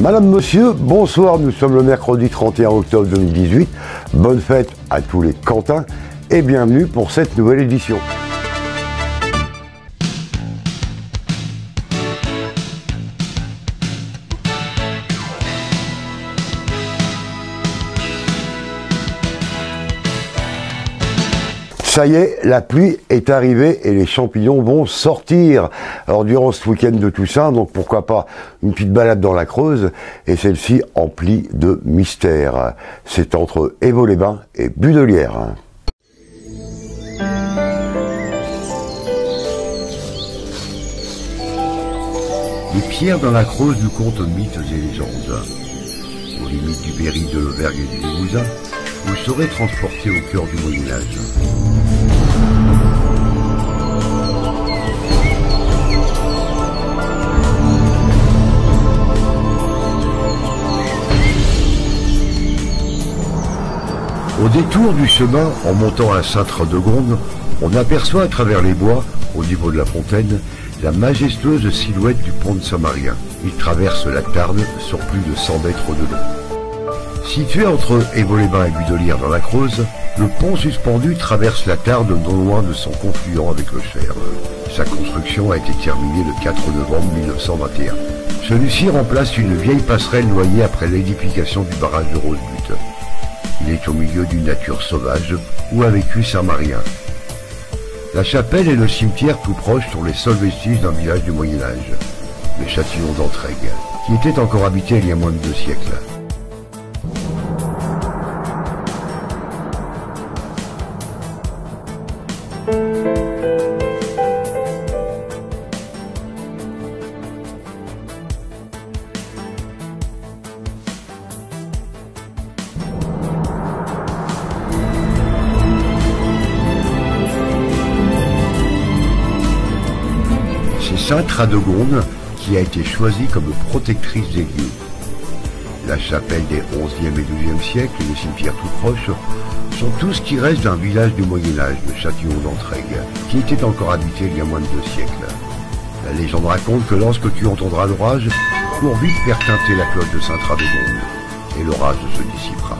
Madame, Monsieur, bonsoir, nous sommes le mercredi 31 octobre 2018. Bonne fête à tous les Quentins et bienvenue pour cette nouvelle édition. Ça y est, la pluie est arrivée et les champignons vont sortir. Alors durant ce week-end de Toussaint, donc pourquoi pas une petite balade dans la Creuse, et celle-ci emplie de mystères. C'est entre Évaux-les-Bains et Budolière. Les pierres dans la Creuse nous content mythes et légendes. Aux limites du Berry, de l'Auvergne et du Limousin, vous serez transporté au cœur du Moyen-Âge. Au détour du chemin, en montant à Sainte-Radegonde, on aperçoit à travers les bois, au niveau de la fontaine, la majestueuse silhouette du pont de Saint-Marien. Il traverse la Tarn sur plus de 100 mètres de long. Situé entre Évaux-les-Bains et Budolière dans la Creuse, le pont suspendu traverse la Tarn non loin de son confluent avec le Cher. Sa construction a été terminée le 4 novembre 1921. Celui-ci remplace une vieille passerelle noyée après l'édification du barrage de Rosebute. Il est au milieu d'une nature sauvage où a vécu Saint-Marien. La chapelle et le cimetière tout proches sont les seuls vestiges d'un village du Moyen-Âge, le châtillon d'Entraigues, qui était encore habité il y a moins de 2 siècles. Sainte-Radegonde qui a été choisie comme protectrice des lieux. La chapelle des 11e et 12e siècles et le cimetière tout proche sont tout ce qui reste d'un village du Moyen-Âge, le châtillon d'Entraigues, qui était encore habité il y a moins de 2 siècles. La légende raconte que lorsque tu entendras l'orage, cours vite faire tinter la cloche de Sainte-Radegonde, et l'orage se dissipera.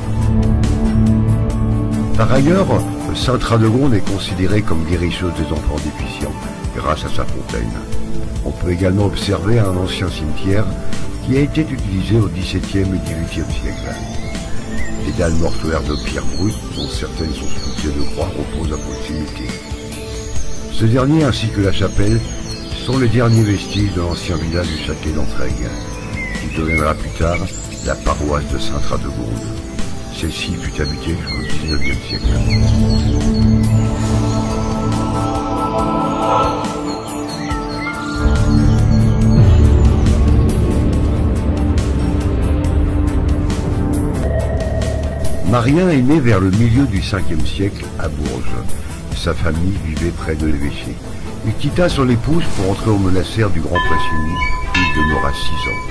Par ailleurs, Sainte-Radegonde est considérée comme guérisseuse des enfants déficients, grâce à sa fontaine. On peut également observer un ancien cimetière qui a été utilisé au XVIIe et XVIIIe siècle. Les dalles mortuaires de pierre brute, dont certaines sont sculptées de croix, reposent à proximité. Ce dernier ainsi que la chapelle sont les derniers vestiges de l'ancien village du château d'Entraigues, qui deviendra plus tard la paroisse de Sainte-Radegonde. Celle-ci fut habitée jusqu'au XIXe siècle. Marien est né vers le milieu du 5e siècle à Bourges. Sa famille vivait près de l'évêché. Il quitta son épouse pour entrer au monastère du Grand Pressigny, où il demeura 6 ans.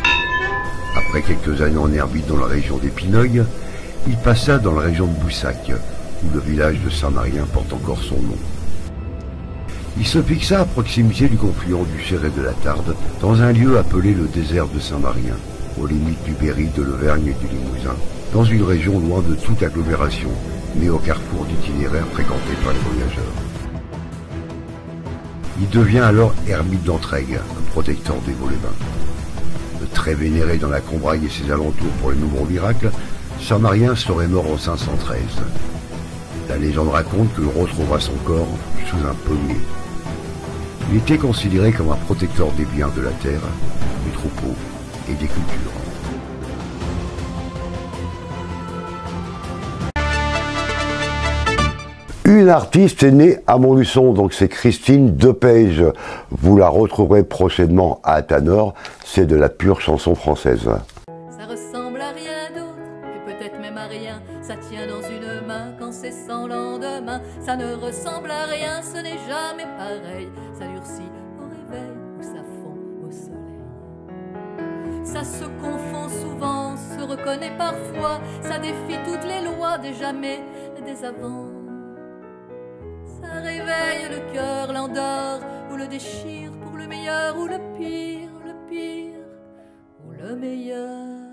Après quelques années en Herbite dans la région d'Épineuil, il passa dans la région de Boussac, où le village de Saint-Marien porte encore son nom. Il se fixa à proximité du confluent du Cher et de la Tarde, dans un lieu appelé le désert de Saint-Marien, aux limites du Berry, de l'Auvergne et du Limousin, dans une région loin de toute agglomération, mais au carrefour d'itinéraires fréquentés par les voyageurs. Il devient alors ermite d'Entraigues, un protecteur d'Évaux-les-Bains. Très vénéré dans la Combraille et ses alentours pour les nombreux miracles, Saint-Marien serait mort en 513. La légende raconte que l'on retrouvera son corps sous un pommier. Il était considéré comme un protecteur des biens de la terre, des troupeaux et des cultures. Une artiste est née à Montluçon, donc c'est Christine Depège. Vous la retrouverez prochainement à Tanor, c'est de la pure chanson française. Ça ressemble à rien d'autre, et peut-être même à rien. Ça tient dans une main quand c'est sans lendemain. Ça ne ressemble à rien, ce n'est jamais pareil. Ça durcit au réveil ou ça fond au soleil. Ça se confond souvent, se reconnaît parfois. Ça défie toutes les lois des jamais et des avant. Ça réveille le cœur, l'endort ou le déchire pour le meilleur ou le pire ou le meilleur.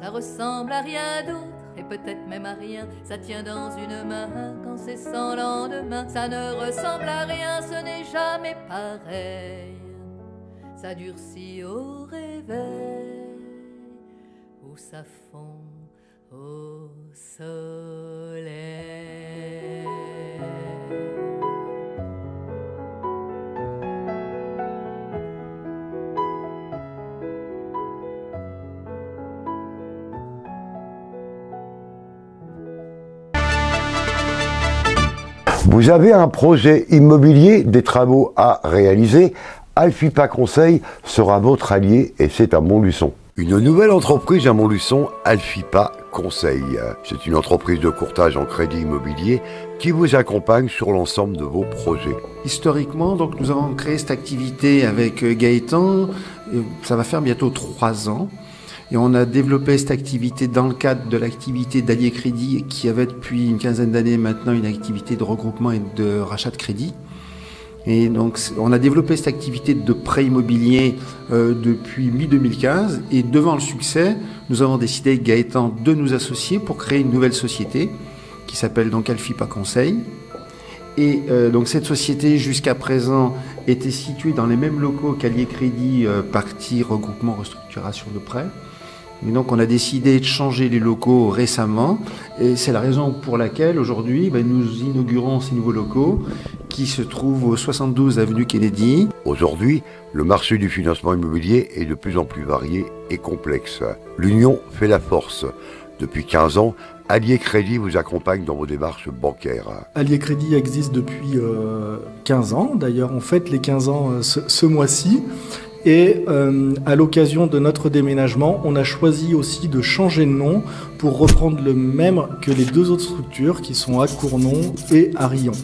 Ça ressemble à rien d'autre, et peut-être même à rien. Ça tient dans une main quand c'est sans lendemain. Ça ne ressemble à rien, ce n'est jamais pareil. Ça durcit au réveil, ou ça fond au soleil. Vous avez un projet immobilier, des travaux à réaliser, Alfipa Conseil sera votre allié et c'est à Montluçon. Une nouvelle entreprise à Montluçon, Alfipa Conseil. C'est une entreprise de courtage en crédit immobilier qui vous accompagne sur l'ensemble de vos projets. Historiquement, donc, nous avons créé cette activité avec Gaëtan, ça va faire bientôt 3 ans. Et on a développé cette activité dans le cadre de l'activité d'Allier Crédit qui avait depuis une quinzaine d'années maintenant une activité de regroupement et de rachat de crédit. Et donc on a développé cette activité de prêt immobilier depuis mi-2015 et devant le succès, nous avons décidé avec Gaëtan de nous associer pour créer une nouvelle société qui s'appelle donc Alfipa Conseil. Et donc cette société jusqu'à présent était située dans les mêmes locaux qu'Allier Crédit, partie regroupement restructuration de prêt. Et donc on a décidé de changer les locaux récemment et c'est la raison pour laquelle aujourd'hui nous inaugurons ces nouveaux locaux qui se trouvent au 72 avenue Kennedy. Aujourd'hui, le marché du financement immobilier est de plus en plus varié et complexe. L'union fait la force. Depuis 15 ans, Allier Crédit vous accompagne dans vos démarches bancaires. Allier Crédit existe depuis 15 ans. D'ailleurs, on fête les 15 ans ce mois-ci. Et à l'occasion de notre déménagement, on a choisi aussi de changer de nom pour reprendre le même que les deux autres structures qui sont à Cournon et à Riom.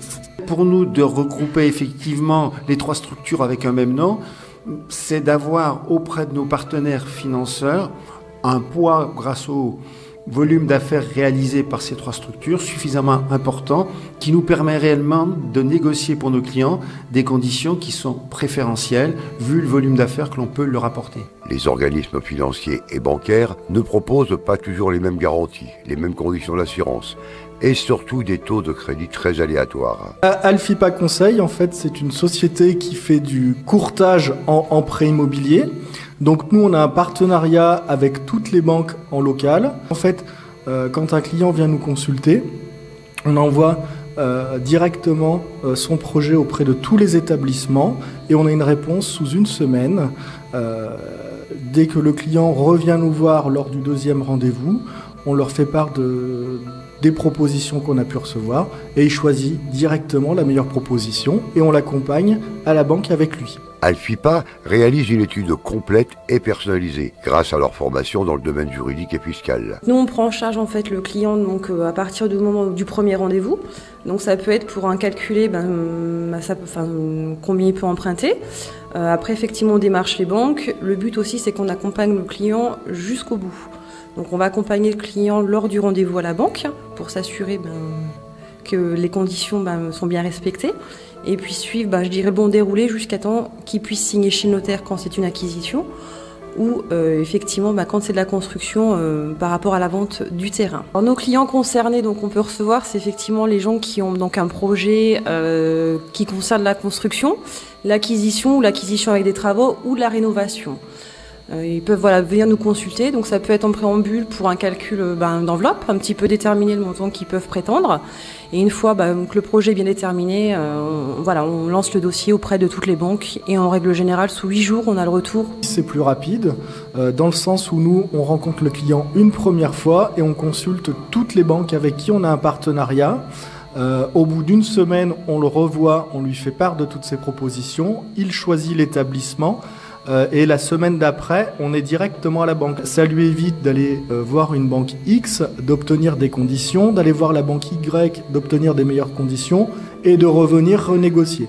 Pour nous, de regrouper effectivement les 3 structures avec un même nom, c'est d'avoir auprès de nos partenaires financeurs un poids grâce au volume d'affaires réalisé par ces 3 structures suffisamment important qui nous permet réellement de négocier pour nos clients des conditions qui sont préférentielles vu le volume d'affaires que l'on peut leur apporter. Les organismes financiers et bancaires ne proposent pas toujours les mêmes garanties, les mêmes conditions d'assurance et surtout des taux de crédit très aléatoires. Alfipa Conseil, en fait, c'est une société qui fait du courtage en prêt immobilier. Donc nous, on a un partenariat avec toutes les banques en local. En fait, quand un client vient nous consulter, on envoie directement son projet auprès de tous les établissements et on a une réponse sous une semaine. Dès que le client revient nous voir lors du 2e rendez-vous, on leur fait part des propositions qu'on a pu recevoir et il choisit directement la meilleure proposition et on l'accompagne à la banque avec lui. Alfipa réalise une étude complète et personnalisée grâce à leur formation dans le domaine juridique et fiscal. Nous, on prend en charge en fait le client donc à partir du moment du premier rendez-vous. Donc ça peut être pour calculer combien il peut emprunter. Après, effectivement, on démarche les banques. Le but aussi, c'est qu'on accompagne le client jusqu'au bout. Donc on va accompagner le client lors du rendez-vous à la banque pour s'assurer que les conditions sont bien respectées. Et puis suivre, le bon déroulé jusqu'à temps qu'il puisse signer chez le notaire quand c'est une acquisition ou effectivement quand c'est de la construction par rapport à la vente du terrain. Alors, nos clients concernés, donc on peut recevoir, c'est effectivement les gens qui ont donc un projet qui concerne la construction, l'acquisition ou l'acquisition avec des travaux ou de la rénovation. Ils peuvent venir nous consulter, donc ça peut être en préambule pour un calcul d'enveloppe, un petit peu déterminer le montant qu'ils peuvent prétendre. Et une fois que le projet est bien déterminé, on lance le dossier auprès de toutes les banques et en règle générale, sous 8 jours, on a le retour. C'est plus rapide, dans le sens où nous, on rencontre le client une première fois et on consulte toutes les banques avec qui on a un partenariat. Au bout d'une semaine, on le revoit, on lui fait part de toutes ses propositions, il choisit l'établissement. Et la semaine d'après, on est directement à la banque. Ça lui évite d'aller voir une banque X, d'obtenir des conditions, d'aller voir la banque Y, d'obtenir des meilleures conditions et de revenir renégocier.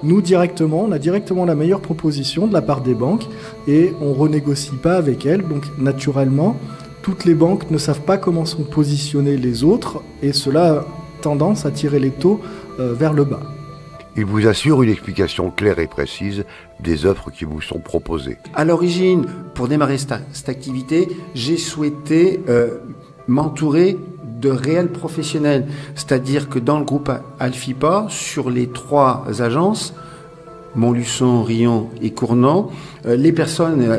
Nous, directement, on a directement la meilleure proposition de la part des banques et on ne renégocie pas avec elles. Donc, naturellement, toutes les banques ne savent pas comment sont positionnés les autres et cela a tendance à tirer les taux vers le bas. Il vous assure une explication claire et précise des offres qui vous sont proposées. À l'origine, pour démarrer cette activité, j'ai souhaité m'entourer de réels professionnels. C'est-à-dire que dans le groupe Alfipa, sur les 3 agences, Montluçon, Riom et Cournant, les personnes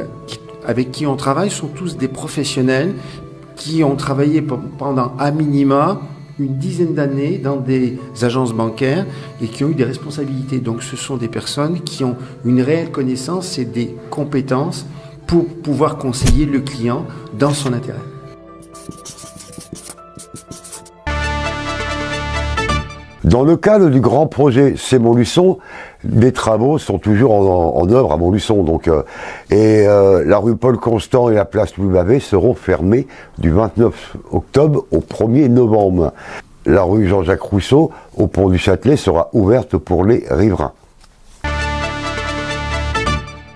avec qui on travaille sont tous des professionnels qui ont travaillé pendant à minima une dizaine d'années dans des agences bancaires et qui ont eu des responsabilités. Donc ce sont des personnes qui ont une réelle connaissance et des compétences pour pouvoir conseiller le client dans son intérêt. Dans le cadre du grand projet C'est Montluçon, des travaux sont toujours en œuvre à Montluçon. La rue Paul Constant et la place Louis Bavet seront fermées du 29 octobre au 1er novembre. La rue Jean-Jacques Rousseau, au pont du Châtelet, sera ouverte pour les riverains.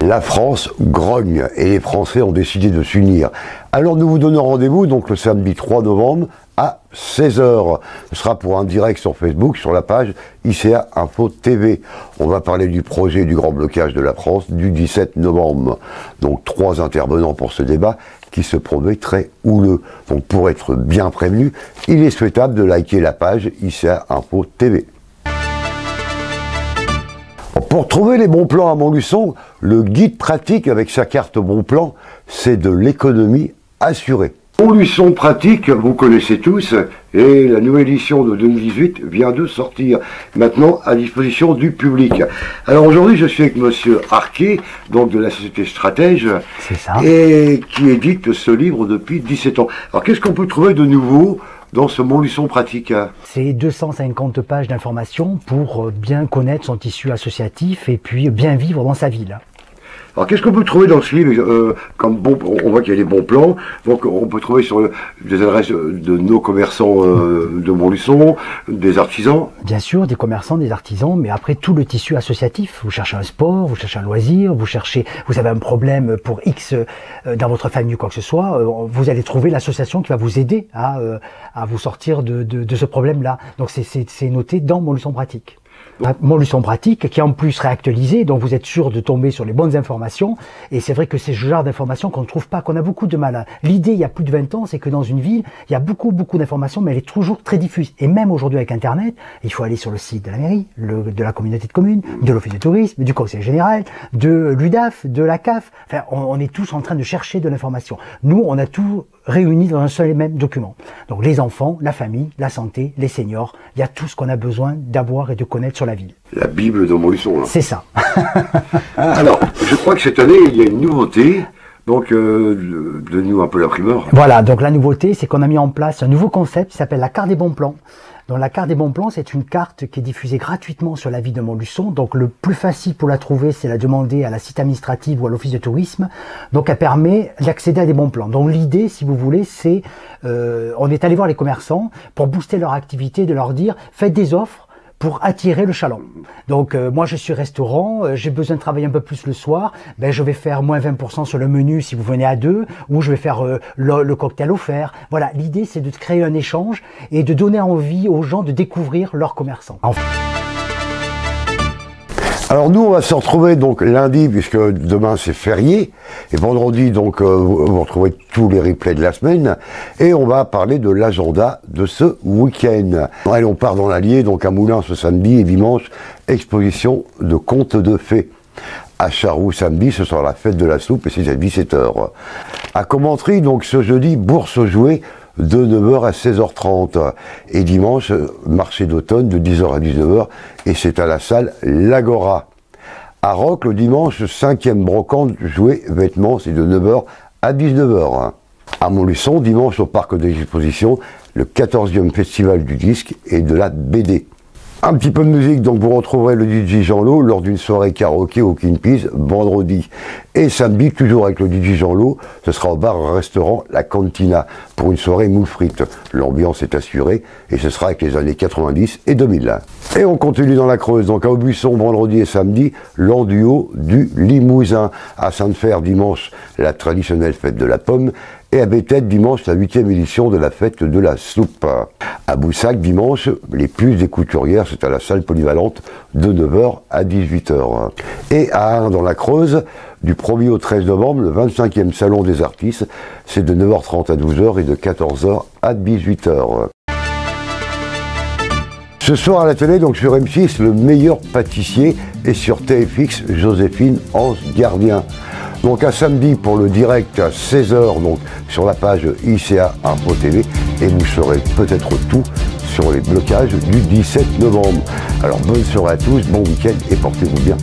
La France grogne et les Français ont décidé de s'unir. Alors nous vous donnons rendez-vous donc le samedi 3 novembre à 16h. Ce sera pour un direct sur Facebook, sur la page ICA Info TV. On va parler du projet du grand blocage de la France du 17 novembre. Donc 3 intervenants pour ce débat qui se promet très houleux. Donc pour être bien prévenu, il est souhaitable de liker la page ICA Info TV. Pour trouver les bons plans à Montluçon, le guide pratique avec sa carte bon plan, c'est de l'économie assurée. Montluçon pratique, vous connaissez tous, et la nouvelle édition de 2018 vient de sortir, maintenant à disposition du public. Alors aujourd'hui, je suis avec monsieur Arquet, donc de la société Stratège, et qui édite ce livre depuis 17 ans. Alors qu'est-ce qu'on peut trouver de nouveau dans ce Montluçon pratique? C'est 250 pages d'informations pour bien connaître son tissu associatif et puis bien vivre dans sa ville. Alors qu'est-ce qu'on peut trouver dans ce livre comme bon, on voit qu'il y a des bons plans, donc on peut trouver sur des adresses de nos commerçants de Montluçon, des artisans. Bien sûr, des commerçants, des artisans, mais après tout le tissu associatif. Vous cherchez un sport, vous cherchez un loisir, vous avez un problème pour X dans votre famille ou quoi que ce soit, vous allez trouver l'association qui va vous aider à vous sortir de ce problème-là. Donc c'est noté dans Montluçon pratique. Montluçon pratique qui est en plus réactualisé, donc vous êtes sûr de tomber sur les bonnes informations, et c'est vrai que c'est ce genre d'informations qu'on ne trouve pas, qu'on a beaucoup de mal à... L'idée il y a plus de 20 ans, c'est que dans une ville, il y a beaucoup d'informations, mais elle est toujours très diffuse, et même aujourd'hui avec Internet, il faut aller sur le site de la mairie, de la communauté de communes, de l'office de tourisme, du conseil général, de l'UDAF, de la CAF, enfin on est tous en train de chercher de l'information. Nous, on a tout réunis dans un seul et même document. Donc les enfants, la famille, la santé, les seniors, il y a tout ce qu'on a besoin d'avoir et de connaître sur la ville. La Bible de Montluçon. C'est ça. Alors, je crois que cette année, il y a une nouveauté. Donc, donne-nous un peu la primeur. Voilà, donc la nouveauté, c'est qu'on a mis en place un nouveau concept qui s'appelle la carte des bons plans. Donc la carte des bons plans, c'est une carte qui est diffusée gratuitement sur la ville de Montluçon. Donc le plus facile pour la trouver, c'est la demander à la cité administrative ou à l'office de tourisme. Donc elle permet d'accéder à des bons plans. Donc l'idée, si vous voulez, c'est on est allé voir les commerçants pour booster leur activité, de leur dire faites des offres pour attirer le chaland. Donc moi je suis restaurant, j'ai besoin de travailler un peu plus le soir, ben je vais faire moins 20% sur le menu si vous venez à 2, ou je vais faire le cocktail offert. Voilà, l'idée c'est de créer un échange et de donner envie aux gens de découvrir leurs commerçants. Alors nous, on va se retrouver donc lundi, puisque demain c'est férié, et vendredi, donc vous retrouvez tous les replays de la semaine, et on va parler de l'agenda de ce week-end. Allez, on part dans l'Allier, donc à Moulins ce samedi, et dimanche, exposition de contes de fées. À Charroux samedi, ce sera la fête de la soupe, et c'est à 17h. À Commentry, donc ce jeudi, bourse aux jouets, de 9h à 16h30. Et dimanche, marché d'automne de 10h à 19h, et c'est à la salle L'Agora. À Roc, le dimanche, 5e brocante, jouets, vêtements, c'est de 9h à 19h. À Montluçon, dimanche, au parc des expositions, le 14e festival du disque et de la BD. Un petit peu de musique, donc vous retrouverez le DJ Jean-Lot lors d'une soirée karaoké au King Peas vendredi. Et samedi, toujours avec le DJ Jean-Lot, ce sera au bar-restaurant La Cantina pour une soirée moules frites. L'ambiance est assurée et ce sera avec les années 90 et 2000. Et on continue dans la Creuse, donc à Aubusson vendredi et samedi, l'enduo du Limousin. À Sainte-Fère dimanche, la traditionnelle fête de la pomme. Et à Béthède dimanche, la 8e édition de la fête de la soupe. À Boussac, dimanche, les plus des couturières, c'est à la salle polyvalente de 9h à 18h. Et à Ain, dans la Creuse, du 1er au 13 novembre, le 25e salon des artistes, c'est de 9h30 à 12h et de 14h à 18h. Ce soir à la télé, donc sur M6, le meilleur pâtissier, et sur TFX, Joséphine Anse Gardien. Donc à samedi pour le direct à 16h, donc sur la page ICA Info TV, et vous saurez peut-être tout sur les blocages du 17 novembre. Alors bonne soirée à tous, bon week-end et portez-vous bien.